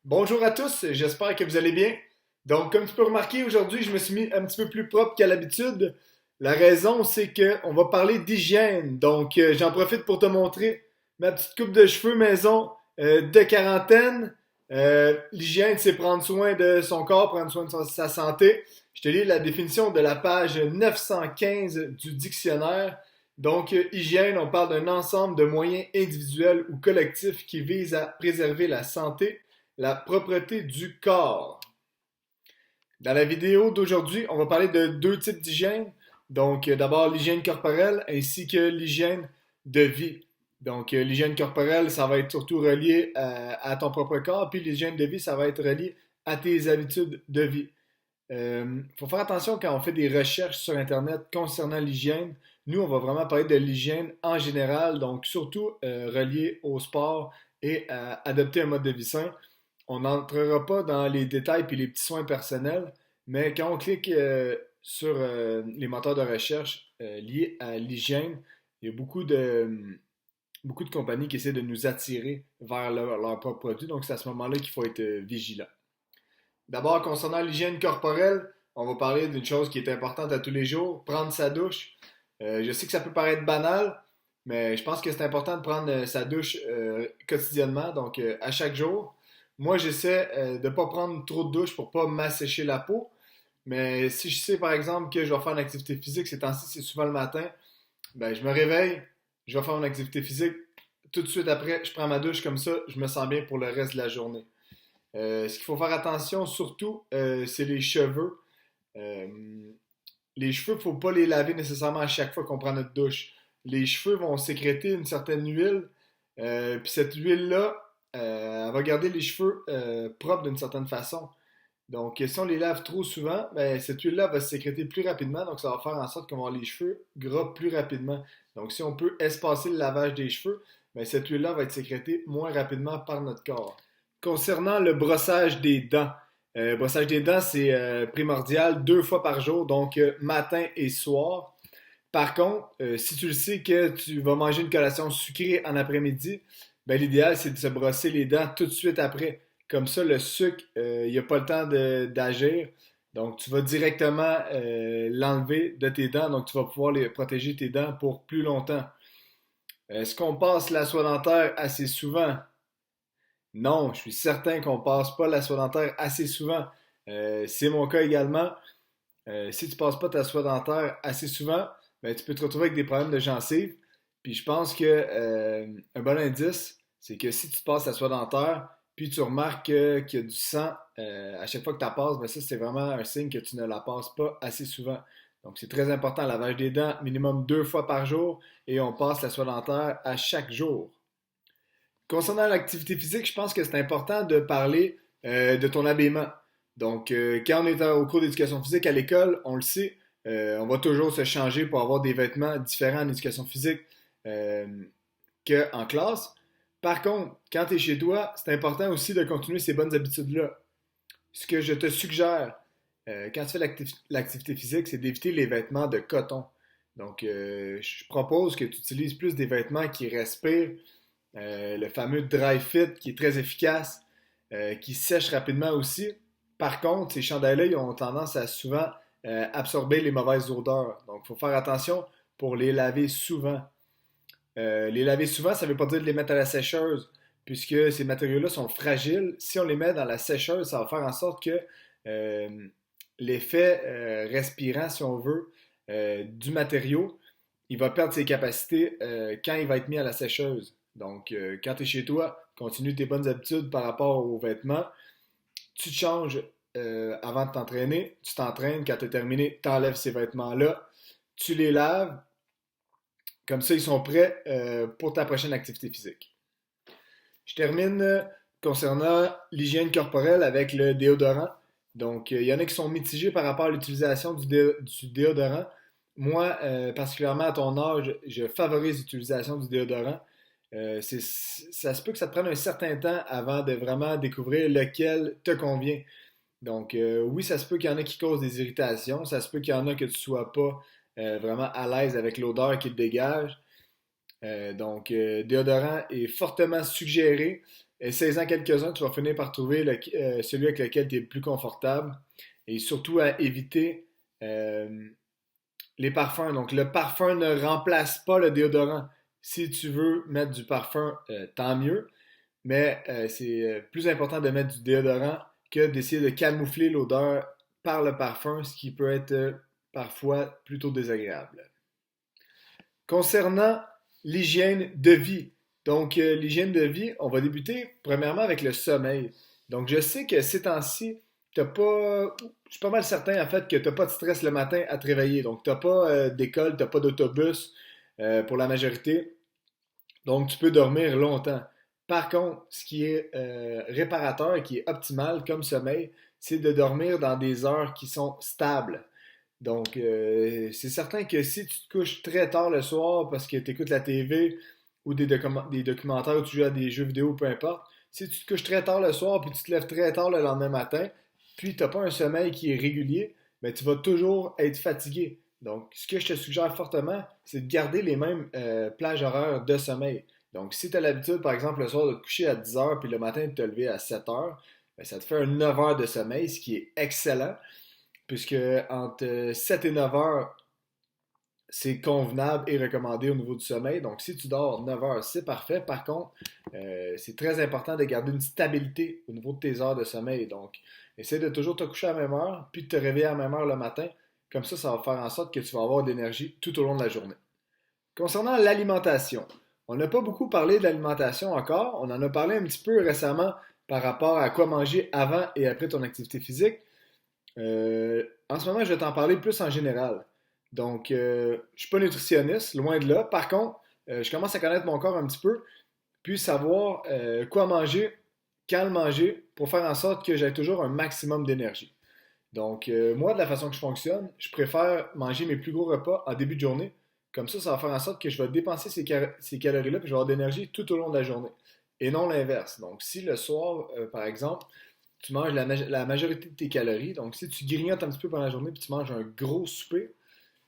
Bonjour à tous, j'espère que vous allez bien. Donc, comme tu peux remarquer, aujourd'hui, je me suis mis un petit peu plus propre qu'à l'habitude. La raison, c'est que on va parler d'hygiène. Donc, j'en profite pour te montrer ma petite coupe de cheveux maison de quarantaine. L'hygiène, c'est prendre soin de son corps, prendre soin de sa santé. Je te lis la définition de la page 915 du dictionnaire. Donc, hygiène, on parle d'un ensemble de moyens individuels ou collectifs qui visent à préserver la santé, la propreté du corps. Dans la vidéo d'aujourd'hui, on va parler de deux types d'hygiène. Donc, d'abord l'hygiène corporelle ainsi que l'hygiène de vie. Donc, l'hygiène corporelle, ça va être surtout relié à ton propre corps, puis l'hygiène de vie, ça va être relié à tes habitudes de vie. Faut faire attention quand on fait des recherches sur Internet concernant l'hygiène. Nous, on va vraiment parler de l'hygiène en général, donc surtout relié au sport et à adopter un mode de vie sain. On n'entrera pas dans les détails puis les petits soins personnels, mais quand on clique sur les moteurs de recherche liés à l'hygiène, il y a beaucoup de compagnies qui essaient de nous attirer vers leur propre produit, donc c'est à ce moment-là qu'il faut être vigilant. D'abord, concernant l'hygiène corporelle, on va parler d'une chose qui est importante à tous les jours, prendre sa douche. Je sais que ça peut paraître banal, mais je pense que c'est important de prendre sa douche quotidiennement, donc à chaque jour. Moi, j'essaie de ne pas prendre trop de douche pour pas m'assécher la peau. Mais si je sais par exemple que je vais faire une activité physique, ces temps-ci, c'est souvent le matin, ben je me réveille, je vais faire une activité physique. Tout de suite après, je prends ma douche comme ça, je me sens bien pour le reste de la journée. Ce qu'il faut faire attention surtout, c'est les cheveux. Euh, les cheveux, il ne faut pas les laver nécessairement à chaque fois qu'on prend notre douche. Les cheveux vont sécréter une certaine huile, puis cette huile-là, elle va garder les cheveux propres d'une certaine façon. Donc, si on les lave trop souvent, ben, cette huile-là va se sécréter plus rapidement, donc ça va faire en sorte qu'on va avoir les cheveux gras plus rapidement. Donc, si on peut espacer le lavage des cheveux, ben, cette huile-là va être sécrétée moins rapidement par notre corps. Concernant le brossage des dents, brossage des dents, c'est primordial 2 fois par jour, donc matin et soir. Par contre, si tu le sais que tu vas manger une collation sucrée en après-midi, ben, l'idéal, c'est de se brosser les dents tout de suite après. Comme ça, le sucre, il n'y a pas le temps d'agir. Donc, tu vas directement l'enlever de tes dents. Donc, tu vas pouvoir protéger tes dents pour plus longtemps. Est-ce qu'on passe la soie dentaire assez souvent? Non, je suis certain qu'on passe pas la soie dentaire assez souvent. C'est mon cas également. Si tu passes pas ta soie dentaire assez souvent, ben, tu peux te retrouver avec des problèmes de gencives. Puis je pense que un bon indice, c'est que si tu passes la soie dentaire, puis tu remarques qu'il y a du sang à chaque fois que tu la passes, ben ça c'est vraiment un signe que tu ne la passes pas assez souvent. Donc c'est très important, le lavage des dents, minimum 2 fois par jour, et on passe la soie dentaire à chaque jour. Concernant l'activité physique, je pense que c'est important de parler de ton habillement. Donc, quand on est au cours d'éducation physique à l'école, on le sait, on va toujours se changer pour avoir des vêtements différents en éducation physique euh, qu'en classe. Par contre, quand tu es chez toi, c'est important aussi de continuer ces bonnes habitudes-là. Ce que je te suggère quand tu fais l'activité physique, c'est d'éviter les vêtements de coton. Donc, je propose que tu utilises plus des vêtements qui respirent, le fameux dry fit qui est très efficace, qui sèche rapidement aussi. Par contre, ces chandails-là, ils ont tendance à souvent absorber les mauvaises odeurs. Donc, il faut faire attention pour les laver souvent. Les laver souvent, ça ne veut pas dire de les mettre à la sécheuse, puisque ces matériaux-là sont fragiles. Si on les met dans la sécheuse, ça va faire en sorte que euh, l'effet respirant, si on veut, du matériau, il va perdre ses capacités quand il va être mis à la sécheuse. Donc, quand tu es chez toi, continue tes bonnes habitudes par rapport aux vêtements. Tu te changes avant de t'entraîner. Tu t'entraînes. Quand tu as terminé, tu enlèves ces vêtements-là. Tu les laves. Comme ça, ils sont prêts pour ta prochaine activité physique. Je termine concernant l'hygiène corporelle avec le déodorant. Donc, il y en a qui sont mitigés par rapport à l'utilisation du déodorant. Moi, particulièrement à ton âge, je favorise l'utilisation du déodorant. Ça se peut que ça te prenne un certain temps avant de vraiment découvrir lequel te convient. Donc, oui, ça se peut qu'il y en a qui causent des irritations. Ça se peut qu'il y en a que tu sois pas vraiment à l'aise avec l'odeur qu'il dégage. Donc, déodorant est fortement suggéré. Essaye-en quelques-uns, tu vas finir par trouver celui avec lequel tu es le plus confortable. Et surtout à éviter les parfums. Donc, le parfum ne remplace pas le déodorant. Si tu veux mettre du parfum, tant mieux. Mais c'est plus important de mettre du déodorant que d'essayer de camoufler l'odeur par le parfum, ce qui peut être parfois plutôt désagréable. Concernant l'hygiène de vie, donc l'hygiène de vie, on va débuter premièrement avec le sommeil. Donc je sais que ces temps-ci, t'as pas, je suis pas mal certain en fait que tu n'as pas de stress le matin à te réveiller. Donc tu n'as pas d'école, tu n'as pas d'autobus pour la majorité. Donc tu peux dormir longtemps. Par contre, ce qui est réparateur et qui est optimal comme sommeil, c'est de dormir dans des heures qui sont stables. Donc, c'est certain que si tu te couches très tard le soir parce que tu écoutes la TV ou des documentaires ou tu joues à des jeux vidéo, peu importe, si tu te couches très tard le soir puis tu te lèves très tard le lendemain matin, puis tu n'as pas un sommeil qui est régulier, ben, tu vas toujours être fatigué. Donc, ce que je te suggère fortement, c'est de garder les mêmes plages horaires de sommeil. Donc, si tu as l'habitude, par exemple, le soir de te coucher à 10 heures puis le matin de te lever à 7 heures, ben, ça te fait un 9 heures de sommeil, ce qui est excellent puisque entre 7 et 9 heures, c'est convenable et recommandé au niveau du sommeil. Donc, si tu dors 9 heures, c'est parfait. Par contre, c'est très important de garder une stabilité au niveau de tes heures de sommeil. Donc, essaie de toujours te coucher à la même heure, puis de te réveiller à la même heure le matin. Comme ça va faire en sorte que tu vas avoir de l'énergie tout au long de la journée. Concernant l'alimentation, on n'a pas beaucoup parlé de l'alimentation encore. On en a parlé un petit peu récemment par rapport à quoi manger avant et après ton activité physique. En ce moment, je vais t'en parler plus en général. Donc, je ne suis pas nutritionniste, loin de là. Par contre, je commence à connaître mon corps un petit peu, puis savoir quoi manger, quand le manger, pour faire en sorte que j'ai toujours un maximum d'énergie. Donc, moi, de la façon que je fonctionne, je préfère manger mes plus gros repas en début de journée. Comme ça va faire en sorte que je vais dépenser ces calories-là, puis je vais avoir de l'énergie tout au long de la journée. Et non l'inverse. Donc, si le soir, par exemple, tu manges la majorité de tes calories. Donc, si tu grignotes un petit peu pendant la journée puis tu manges un gros souper,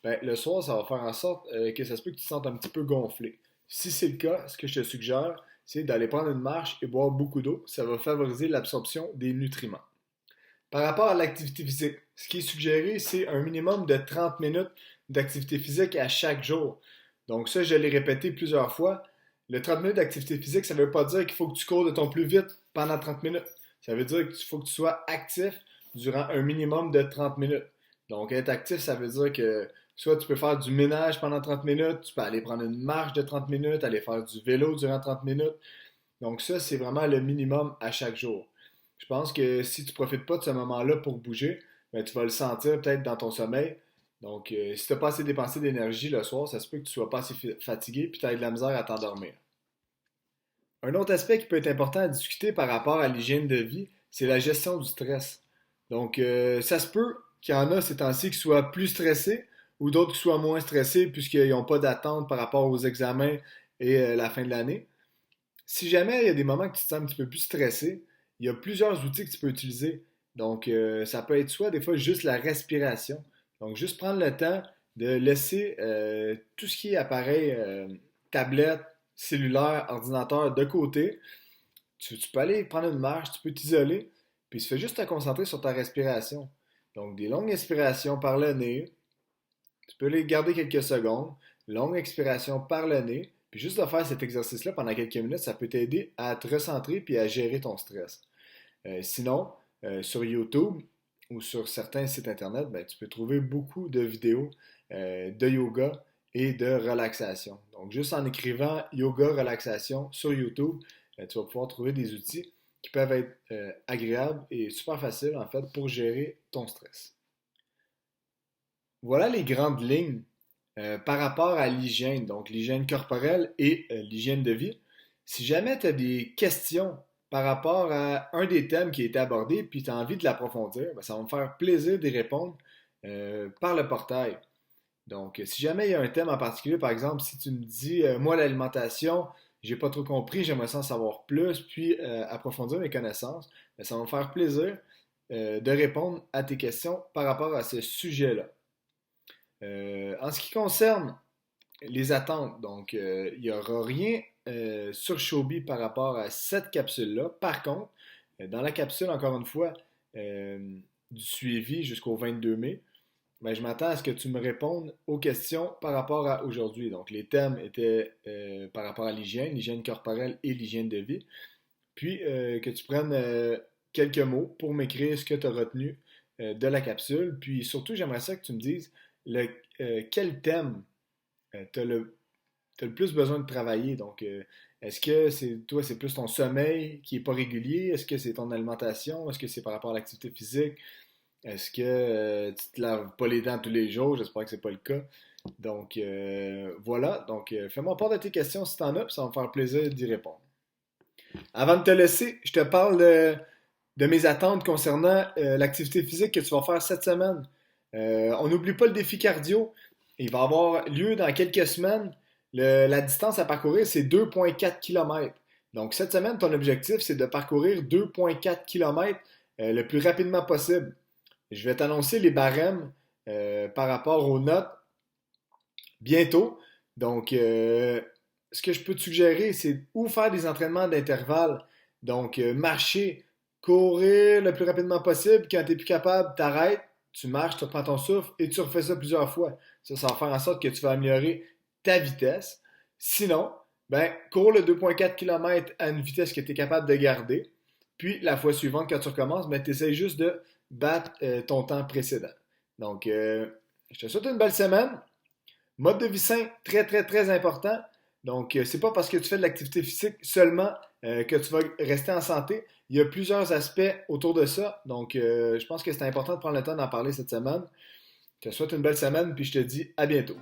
ben, le soir, ça va faire en sorte que ça se peut que tu te sentes un petit peu gonflé. Si c'est le cas, ce que je te suggère, c'est d'aller prendre une marche et boire beaucoup d'eau. Ça va favoriser l'absorption des nutriments. Par rapport à l'activité physique, ce qui est suggéré, c'est un minimum de 30 minutes d'activité physique à chaque jour. Donc ça, je l'ai répété plusieurs fois. Le 30 minutes d'activité physique, ça ne veut pas dire qu'il faut que tu cours de ton plus vite pendant 30 minutes. Ça veut dire qu'il faut que tu sois actif durant un minimum de 30 minutes. Donc être actif, ça veut dire que soit tu peux faire du ménage pendant 30 minutes, tu peux aller prendre une marche de 30 minutes, aller faire du vélo durant 30 minutes. Donc ça, c'est vraiment le minimum à chaque jour. Je pense que si tu ne profites pas de ce moment-là pour bouger, ben, tu vas le sentir peut-être dans ton sommeil. Donc, si tu n'as pas assez dépensé d'énergie le soir, ça se peut que tu ne sois pas assez fatigué puis tu aies de la misère à t'endormir. Un autre aspect qui peut être important à discuter par rapport à l'hygiène de vie, c'est la gestion du stress. Donc, ça se peut qu'il y en a ces temps-ci qui soient plus stressés ou d'autres qui soient moins stressés puisqu'ils n'ont pas d'attente par rapport aux examens et la fin de l'année. Si jamais il y a des moments que tu te sens un petit peu plus stressé, il y a plusieurs outils que tu peux utiliser. Donc, ça peut être soit des fois juste la respiration. Donc, juste prendre le temps de laisser tout ce qui est appareil, tablette, cellulaire, ordinateur de côté. Tu peux aller prendre une marche, tu peux t'isoler, puis tu fais juste te concentrer sur ta respiration. Donc, des longues expirations par le nez. Tu peux les garder quelques secondes. Longue expiration par le nez. Puis juste de faire cet exercice-là pendant quelques minutes, ça peut t'aider à te recentrer puis à gérer ton stress. Sinon, sur YouTube ou sur certains sites internet, ben, tu peux trouver beaucoup de vidéos de yoga et de relaxation. Donc, juste en écrivant yoga relaxation sur YouTube, tu vas pouvoir trouver des outils qui peuvent être agréables et super faciles en fait pour gérer ton stress. Voilà les grandes lignes par rapport à l'hygiène, donc l'hygiène corporelle et l'hygiène de vie. Si jamais tu as des questions par rapport à un des thèmes qui a été abordé, puis tu as envie de l'approfondir, ben, ça va me faire plaisir d'y répondre par le portail. Donc, si jamais il y a un thème en particulier, par exemple, si tu me dis, moi, l'alimentation, j'ai pas trop compris, j'aimerais en savoir plus, puis approfondir mes connaissances, ben, ça va me faire plaisir de répondre à tes questions par rapport à ce sujet-là. En ce qui concerne les attentes, donc il n'y aura rien surchauffé par rapport à cette capsule-là. Par contre, dans la capsule, encore une fois, du suivi jusqu'au 22 mai, ben, je m'attends à ce que tu me répondes aux questions par rapport à aujourd'hui. Donc, les thèmes étaient par rapport à l'hygiène corporelle et l'hygiène de vie. Puis, que tu prennes quelques mots pour m'écrire ce que tu as retenu de la capsule. Puis, surtout, j'aimerais ça que tu me dises quel thème tu as t'as le plus besoin de travailler. Donc, est-ce que toi, c'est plus ton sommeil qui est pas régulier? Est-ce que c'est ton alimentation? Est-ce que c'est par rapport à l'activité physique? Est-ce que tu te laves pas les dents tous les jours? J'espère que c'est pas le cas. Donc, voilà. Donc, fais-moi part de tes questions si t'en as, puis ça va me faire plaisir d'y répondre. Avant de te laisser, je te parle de mes attentes concernant l'activité physique que tu vas faire cette semaine. On n'oublie pas le défi cardio. Il va avoir lieu dans quelques semaines. La distance à parcourir, c'est 2,4 km. Donc, cette semaine, ton objectif, c'est de parcourir 2,4 km le plus rapidement possible. Je vais t'annoncer les barèmes par rapport aux notes bientôt. Donc, ce que je peux te suggérer, c'est où faire des entraînements d'intervalle. Donc, marcher, courir le plus rapidement possible. Quand tu n'es plus capable, t'arrêtes, tu marches, tu reprends ton souffle et tu refais ça plusieurs fois. Ça va faire en sorte que tu vas améliorer ta vitesse. Sinon, ben, cours le 2,4 km à une vitesse que tu es capable de garder. Puis, la fois suivante, quand tu recommences, ben, tu essaies juste de battre ton temps précédent. Donc, je te souhaite une belle semaine. Mode de vie sain, très, très, très important. Donc, c'est pas parce que tu fais de l'activité physique seulement que tu vas rester en santé. Il y a plusieurs aspects autour de ça. Donc, je pense que c'est important de prendre le temps d'en parler cette semaine. Je te souhaite une belle semaine, puis je te dis à bientôt.